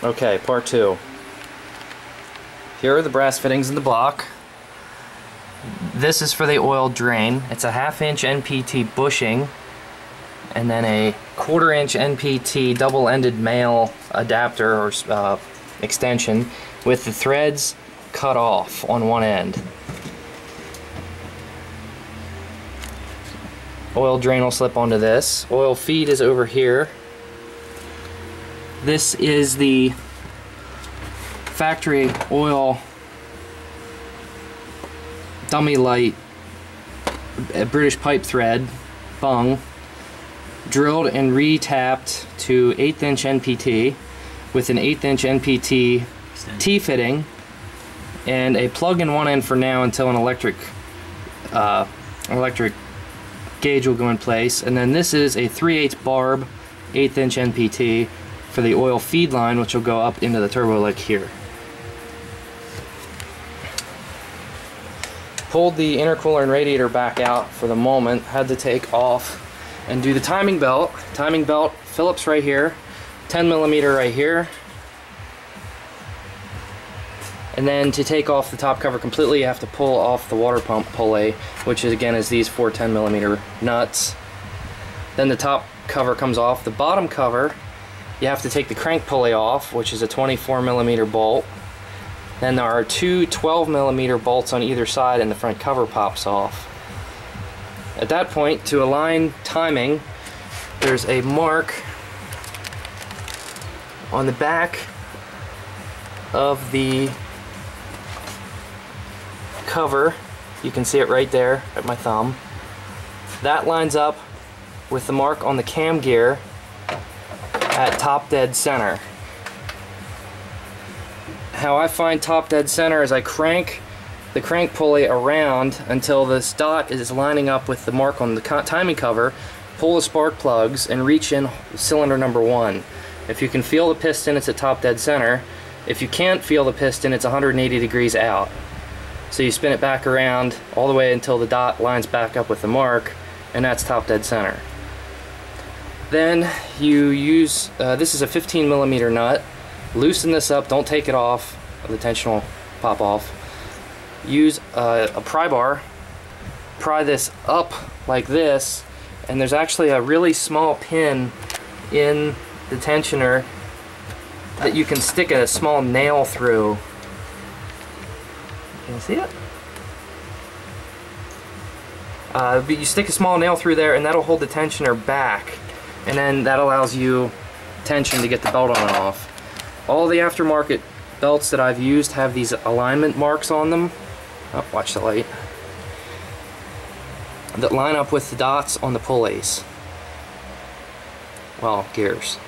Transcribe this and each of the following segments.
Okay, part two. Here are the brass fittings in the block. This is for the oil drain. It's a 1/2 inch NPT bushing and then a 1/4 inch NPT double-ended male adapter or extension with the threads cut off on one end. Oil drain will slip onto this. Oil feed is over here. This is the factory oil dummy light British pipe thread bung, drilled and re-tapped to 1/8 inch NPT with an 1/8 inch NPT T-fitting and a plug in one end for now until an electric gauge will go in place. And then this is a 3/8 barb 1/8 inch NPT for the oil feed line, which will go up into the turbo like here. Pulled the intercooler and radiator back out for the moment. Had to take off and do the timing belt. Timing belt Phillips right here, 10mm right here. And then to take off the top cover completely, you have to pull off the water pump pulley, which is, again, is these 4 10mm nuts. Then the top cover comes off. The bottom cover, you have to take the crank pulley off, which is a 24mm bolt. Then there are 2 12mm bolts on either side and the front cover pops off. At that point, to align timing, there's a mark on the back of the cover. You can see it right there at my thumb. That lines up with the mark on the cam gear at top dead center. How I find top dead center is I crank the crank pulley around until this dot is lining up with the mark on the timing cover, pull the spark plugs, and reach in cylinder number 1. If you can feel the piston, it's at top dead center. If you can't feel the piston, it's 180 degrees out. So you spin it back around all the way until the dot lines back up with the mark, and that's top dead center. Then you use, this is a 15mm nut. Loosen this up, don't take it off, the tension will pop off. Use a pry bar, pry this up like this, and there's actually a really small pin in the tensioner that you can stick a small nail through. Can you see it? But you stick a small nail through there and that'll hold the tensioner back, and then that allows you tension to get the belt on and off. All the aftermarket belts that I've used have these alignment marks on them. Oh, watch the light. That line up with the dots on the pulleys. Well, gears.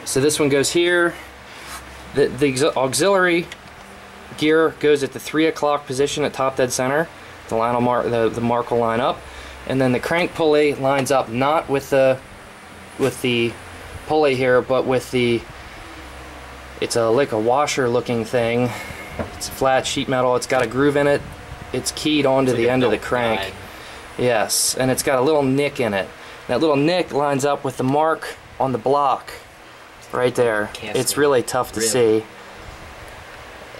So this one goes here. The auxiliary gear goes at the 3 o'clock position at top dead center. The line will mark, the mark will line up, and then the crank pulley lines up not with the pulley here, but with the, it's like a washer looking thing. It's flat sheet metal. It's got a groove in it. It's keyed onto the end of the crank. Guide. Yes, and it's got a little nick in it. That little nick lines up with the mark on the block right there. It's really tough to see.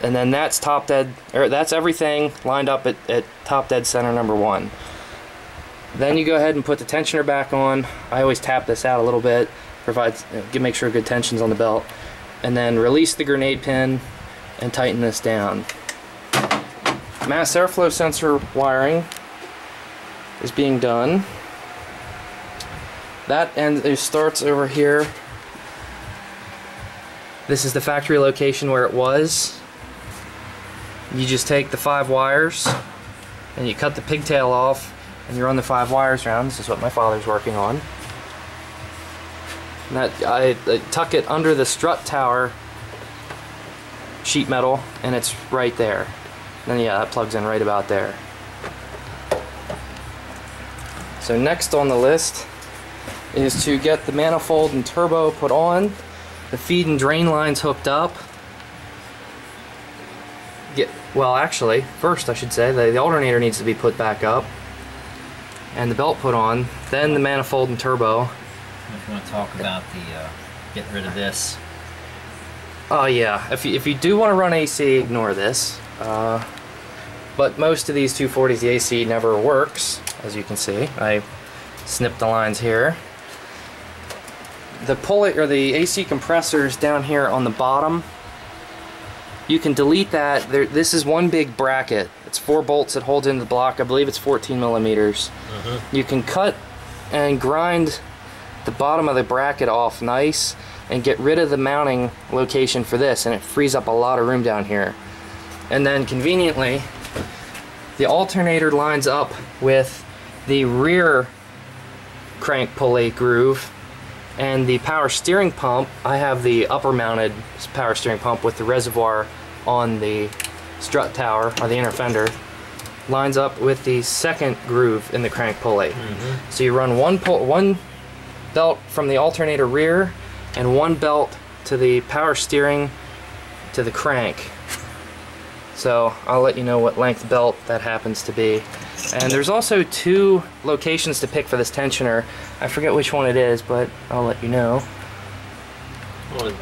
And then that's top dead, or that's everything lined up at top dead center number 1. Then you go ahead and put the tensioner back on. I always tap this out a little bit, make sure good tension's on the belt, and then release the grenade pin and tighten this down. Mass airflow sensor wiring is being done. That end starts over here. This is the factory location where it was. You just take the 5 wires and you cut the pigtail off and you run the 5 wires around. This is what my father's working on. And that, I tuck it under the strut tower sheet metal, and it's right there. And then yeah, that plugs in right about there. So next on the list is to get the manifold and turbo put on, the feed and drain lines hooked up. Well, actually, first I should say the alternator needs to be put back up and the belt put on, then the manifold and turbo. If you want to talk about the getting rid of this, Oh yeah, if you do want to run AC, ignore this. But most of these 240s, the AC never works, as you can see. I snipped the lines here. The pulley or the AC compressors down here on the bottom, you can delete that. This is one big bracket. It's 4 bolts that hold into the block. I believe it's 14 millimeters. You can cut and grind the bottom of the bracket off nice and get rid of the mounting location for this, and it frees up a lot of room down here. And then conveniently, the alternator lines up with the rear crank pulley groove, and the power steering pump, I have the upper mounted power steering pump with the reservoir on the strut tower, or the inner fender, lines up with the second groove in the crank pulley. So you run one belt from the alternator rear and one belt to the power steering to the crank. So I'll let you know what length belt that happens to be. And there's also 2 locations to pick for this tensioner. I forget which one it is, but I'll let you know. Well,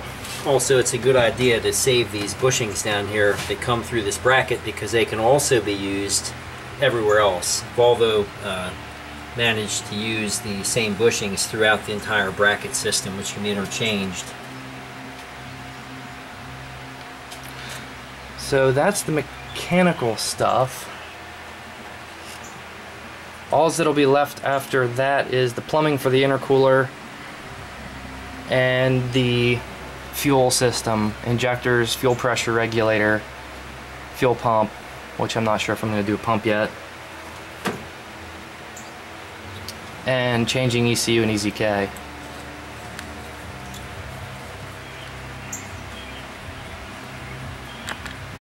also, it's a good idea to save these bushings down here that come through this bracket, because they can also be used everywhere else. Volvo managed to use the same bushings throughout the entire bracket system, which can be interchanged. So that's the mechanical stuff. All that'll be left after that is the plumbing for the intercooler and the fuel system, injectors, fuel pressure regulator, fuel pump, which I'm not sure if I'm going to do a pump yet, and changing ECU and EZK.